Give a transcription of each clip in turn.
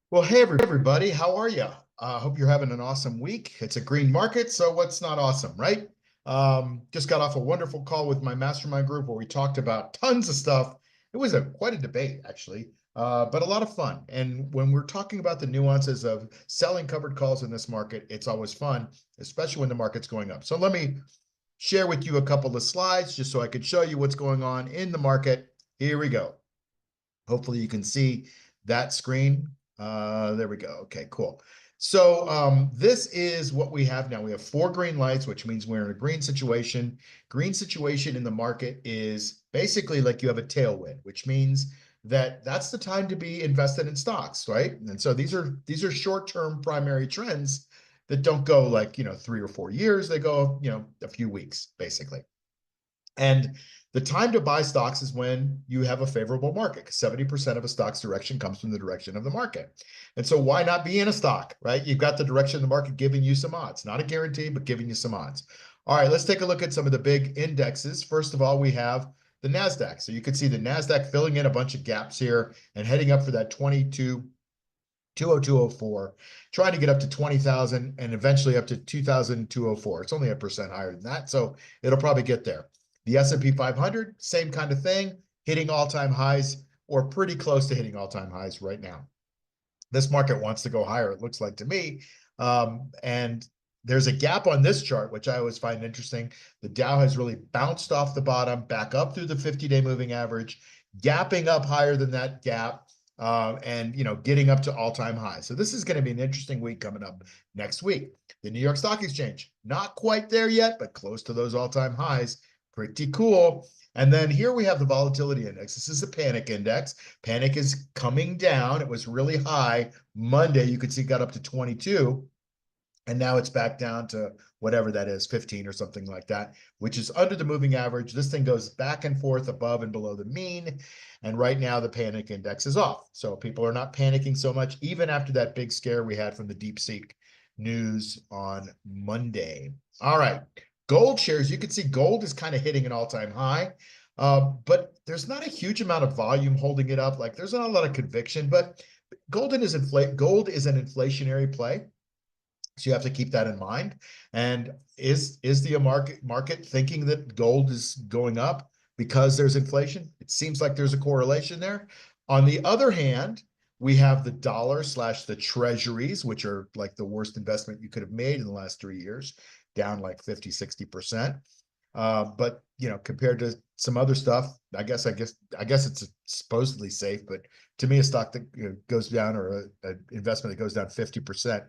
Well, hey everybody, how are you? Hope you're having an awesome week. It's a green market, so what's not awesome, right? Just got off a wonderful call with my mastermind group where we talked about tons of stuff. It was quite a debate, actually, but a lot of fun. And when we're talking about the nuances of selling covered calls in this market, it's always fun, especially when the market's going up. So let me share with you a couple of slides just so I could show you what's going on in the market. Here we go. Hopefully you can see that screen. There we go. Okay, cool. So this is what we have now. We have 4 green lights, which means we're in a green situation. Green situation in the market is basically like you have a tailwind, which means that that's the time to be invested in stocks, right? And so these are short-term primary trends that don't go like, 3 or 4 years. They go, a few weeks, basically. And the time to buy stocks is when you have a favorable market, because 70% of a stock's direction comes from the direction of the market. And so why not be in a stock, right? You've got the direction of the market giving you some odds, not a guarantee, but giving you some odds. All right, let's take a look at some of the big indexes. First of all, we have the NASDAQ. So you can see the NASDAQ filling in a bunch of gaps here and heading up for that 20204, trying to get up to 20,000 and eventually up to 2,204. It's only a percent higher than that, so it'll probably get there. The S&P 500, same kind of thing, hitting all-time highs or pretty close to hitting all-time highs right now. This market wants to go higher, it looks like to me. And there's a gap on this chart, which I always find interesting. The Dow has really bounced off the bottom, back up through the 50-day moving average, gapping up higher than that gap, and getting up to all-time highs. So this is going to be an interesting week coming up next week. The New York Stock Exchange, not quite there yet, but close to those all-time highs. Pretty cool. And then here we have the volatility index. This is the panic index. Panic is coming down. It was really high Monday. You could see it got up to 22. And now it's back down to whatever that is, 15 or something like that, which is under the moving average. This thing goes back and forth above and below the mean. And right now the panic index is off. So people are not panicking so much, even after that big scare we had from the DeepSeek news on Monday. All right. Gold shares, you can see gold is kind of hitting an all-time high, but there's not a huge amount of volume holding it up. Like there's not a lot of conviction, but gold is an inflationary play. So you have to keep that in mind. And is the market thinking that gold is going up because there's inflation? It seems like there's a correlation there. On the other hand, we have the dollar slash the treasuries, which are like the worst investment you could have made in the last 3 years, down like 50, 60%. But compared to some other stuff, I guess it's supposedly safe, but to me, a stock that goes down or an investment that goes down 50%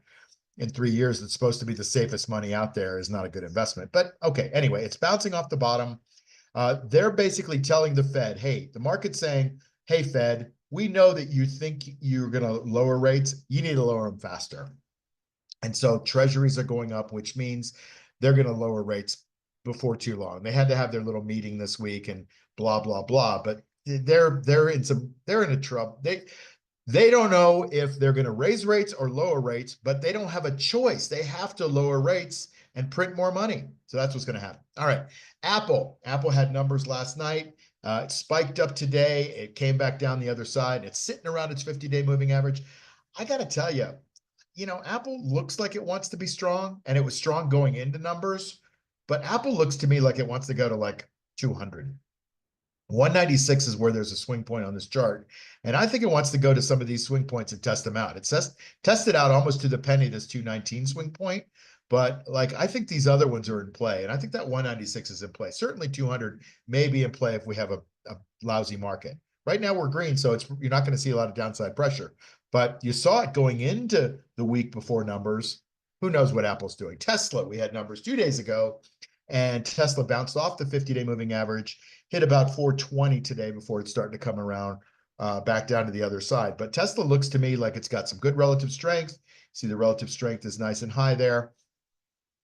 in 3 years that's supposed to be the safest money out there is not a good investment. But okay, anyway, it's bouncing off the bottom. They're basically telling the Fed, hey, the market's saying, hey, Fed, we know that you think you're going to lower rates. You need to lower them faster. And so treasuries are going up, which means they're going to lower rates before too long. They had to have their little meeting this week and blah, blah, blah. But they're in a trouble. They don't know if they're going to raise rates or lower rates, but they don't have a choice. They have to lower rates and print more money. So that's what's going to happen. All right. Apple had numbers last night. It spiked up today. It came back down the other side. It's sitting around its 50-day moving average. I got to tell you, Apple looks like it wants to be strong, and it was strong going into numbers, but Apple looks to me like it wants to go to like 200. 196 is where there's a swing point on this chart. And I think it wants to go to some of these swing points and test them out. It says tested out almost to the penny, this 219 swing point. But like, I think these other ones are in play. And I think that 196 is in play. Certainly 200 may be in play if we have a lousy market. Right now we're green, so you're not going to see a lot of downside pressure. But you saw it going into the week before numbers. Who knows what Apple's doing? Tesla, we had numbers 2 days ago, and Tesla bounced off the 50-day moving average, hit about 420 today before it's starting to come around back down to the other side. But Tesla looks to me like it's got some good relative strength. See, the relative strength is nice and high there.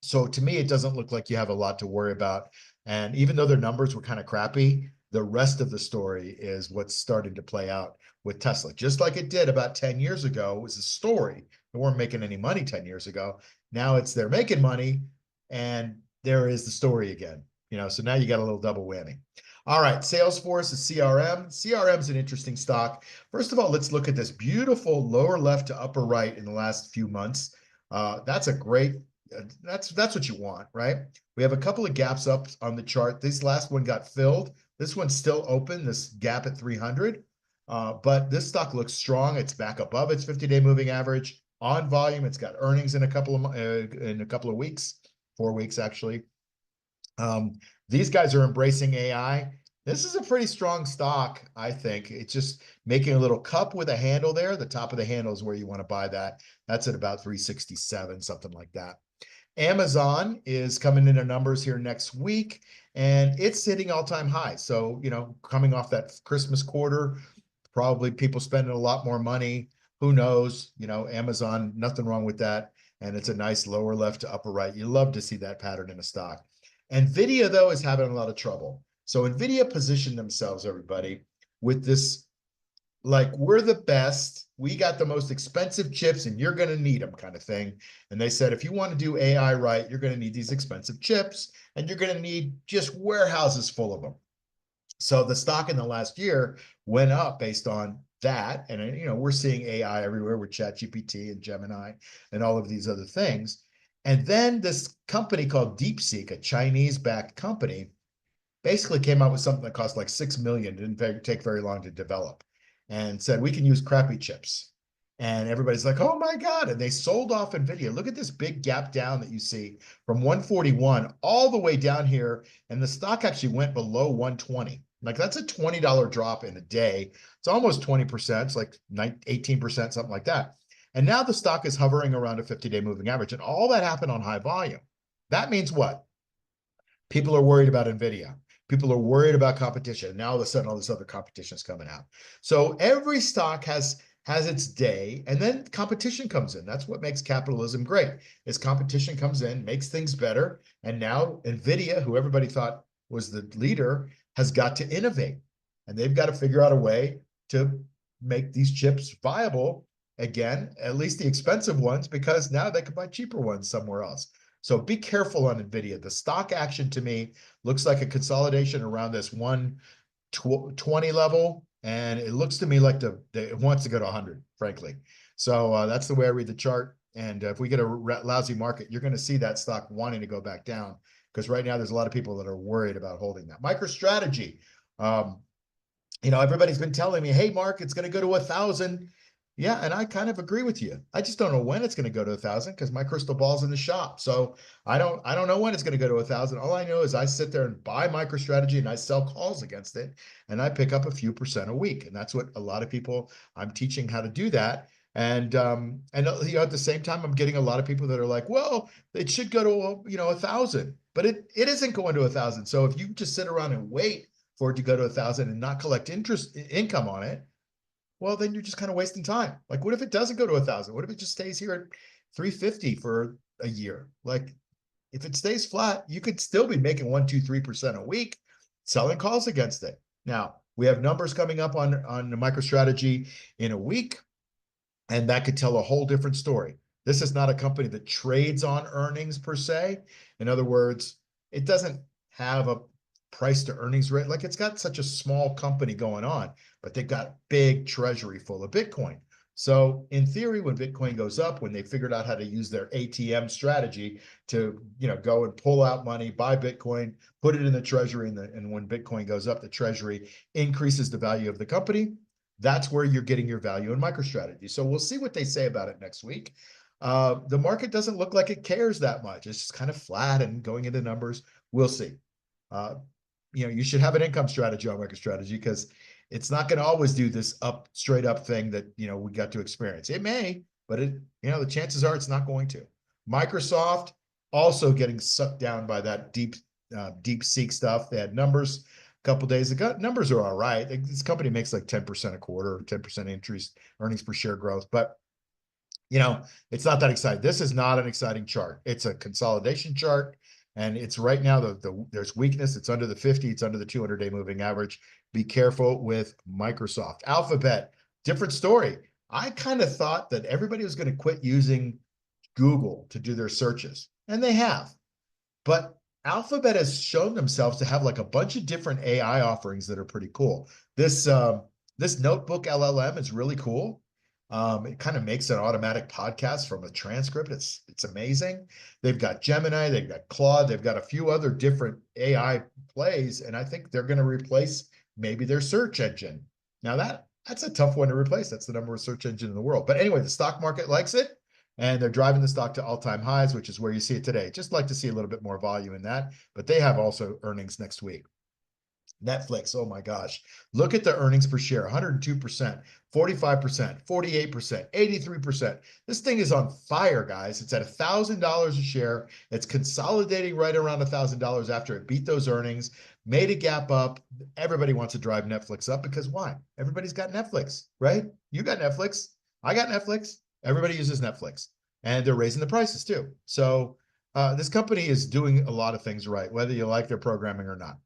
So to me, it doesn't look like you have a lot to worry about. And even though their numbers were kind of crappy, the rest of the story is what's starting to play out with Tesla. Just like it did about 10 years ago, it was a story. They weren't making any money 10 years ago. Now they're making money, and there is the story again. So now you got a little double whammy. All right, Salesforce is CRM. CRM is an interesting stock. First of all, let's look at this beautiful lower left to upper right in the last few months. That's a great, that's what you want, right? We have a couple of gaps up on the chart. This last one got filled. This one's still open, this gap at 300. But this stock looks strong. It's back above its 50-day moving average on volume. It's got earnings in a couple of weeks, 4 weeks actually. These guys are embracing AI. This is a pretty strong stock, I think. It's just making a little cup with a handle there. The top of the handle is where you want to buy that. That's at about 367, something like that. Amazon is coming into numbers here next week, and it's hitting all-time highs. So, coming off that Christmas quarter, probably people spending a lot more money. Who knows? Amazon, nothing wrong with that. And it's a nice lower left to upper right. You love to see that pattern in a stock. NVIDIA, though, is having a lot of trouble. So NVIDIA positioned themselves, everybody, with this, like, we're the best. We got the most expensive chips, and you're going to need them kind of thing. And they said, if you want to do AI right, you're going to need these expensive chips, and you're going to need just warehouses full of them. So the stock in the last year went up based on that. And, we're seeing AI everywhere with ChatGPT and Gemini and all of these other things. And then this company called DeepSeek, a Chinese-backed company, basically came out with something that cost like 6 million, didn't take very long to develop, and said, we can use crappy chips. And everybody's like, oh my God. And they sold off NVIDIA. Look at this big gap down that you see from 141 all the way down here. And the stock actually went below 120. Like, that's a $20 drop in a day. It's almost 20%. It's like 18%, something like that. And now the stock is hovering around a 50-day moving average. And all that happened on high volume. That means what? People are worried about NVIDIA. People are worried about competition. Now all of a sudden, all this other competition is coming out. So every stock has its day, and then competition comes in. That's what makes capitalism great, is competition comes in, makes things better. And now NVIDIA, who everybody thought was the leader, has got to innovate. And they've got to figure out a way to make these chips viable again, at least the expensive ones, because now they can buy cheaper ones somewhere else. So be careful on NVIDIA. The stock action to me looks like a consolidation around this 120 level. And it looks to me like it wants to go to 100, frankly. So that's the way I read the chart. And if we get a lousy market, you're going to see that stock wanting to go back down, because right now there's a lot of people that are worried about holding that. MicroStrategy. Everybody's been telling me, hey, Mark, it's going to go to 1,000. Yeah, and I kind of agree with you. I just don't know when it's going to go to 1,000, because my crystal ball's in the shop. So I don't know when it's going to go to 1,000. All I know is I sit there and buy MicroStrategy, and I sell calls against it, and I pick up a few percent a week. And that's what a lot of people, I'm teaching how to do that. And at the same time, I'm getting a lot of people that are like, well, it should go to 1,000, but it isn't going to 1,000. So if you just sit around and wait for it to go to 1,000 and not collect income on it, well, then you're just kind of wasting time. Like, what if it doesn't go to 1,000? What if it just stays here at 350 for a year? Like, if it stays flat, you could still be making 1, 2, 3% a week selling calls against it. Now, we have numbers coming up on the MicroStrategy in a week, and that could tell a whole different story. This is not a company that trades on earnings per se. In other words, it doesn't have a price to earnings rate. Like, it's got such a small company going on, but they've got big treasury full of Bitcoin. So in theory, when Bitcoin goes up, when they figured out how to use their ATM strategy to, go and pull out money, buy Bitcoin, put it in the treasury, and when Bitcoin goes up, the treasury increases the value of the company. That's where you're getting your value in MicroStrategy. So we'll see what they say about it next week. The market doesn't look like it cares that much. It's just kind of flat and going into numbers. We'll see. You should have an income strategy on MicroStrategy, because it's not going to always do this straight up thing that, we got to experience. It may, but the chances are it's not going to. Microsoft also getting sucked down by that DeepSeek stuff. They had numbers a couple days ago. Numbers are all right. This company makes like 10% a quarter, 10% increase earnings per share growth, but it's not that exciting. This is not an exciting chart. It's a consolidation chart. And it's right now, there's weakness. It's under the 50. It's under the 200-day moving average. Be careful with Microsoft. Alphabet, different story. I kind of thought that everybody was going to quit using Google to do their searches, and they have. But Alphabet has shown themselves to have like a bunch of different AI offerings that are pretty cool. This notebook LLM is really cool. It kind of makes an automatic podcast from a transcript. It's amazing. They've got Gemini, they've got Claude, they've got a few other different AI plays, and I think they're going to replace maybe their search engine. Now that's a tough one to replace. That's the number one search engine in the world. But anyway, the stock market likes it, and they're driving the stock to all-time highs, which is where you see it today. Just like to see a little bit more volume in that, but they have also earnings next week. Netflix, oh my gosh. Look at the earnings per share, 102%, 45%, 48%, 83%. This thing is on fire, guys. It's at $1,000 a share. It's consolidating right around $1,000 after it beat those earnings, made a gap up. Everybody wants to drive Netflix up because why? Everybody's got Netflix, right? You got Netflix. I got Netflix. Everybody uses Netflix, and they're raising the prices too. So this company is doing a lot of things right, whether you like their programming or not.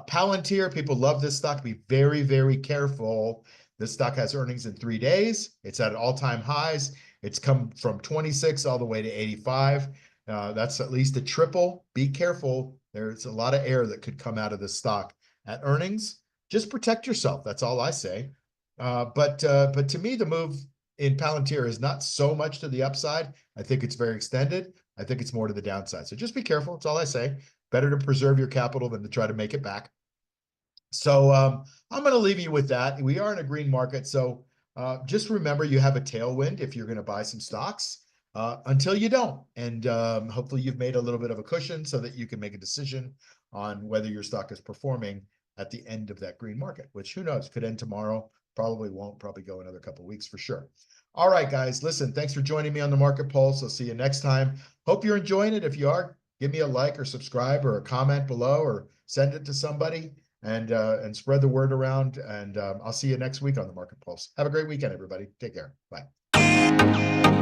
Palantir, people love this stock. Be very, very careful. This stock has earnings in 3 days. It's at all-time highs. It's come from 26 all the way to 85. That's at least a triple. Be careful. There's a lot of air that could come out of this stock at earnings. Just protect yourself. That's all I say. But to me, the move in Palantir is not so much to the upside. I think it's very extended. I think it's more to the downside. So just be careful. That's all I say. Better to preserve your capital than to try to make it back. So I'm going to leave you with that. We are in a green market. So just remember you have a tailwind if you're going to buy some stocks until you don't. And hopefully you've made a little bit of a cushion so that you can make a decision on whether your stock is performing at the end of that green market, which who knows, could end tomorrow. Probably won't, probably go another couple of weeks for sure. All right, guys, listen, thanks for joining me on the Market Pulse. I'll see you next time. Hope you're enjoying it. If you are, give me a like or subscribe or a comment below or send it to somebody and spread the word around. And I'll see you next week on the Market Pulse. Have a great weekend, everybody. Take care. Bye.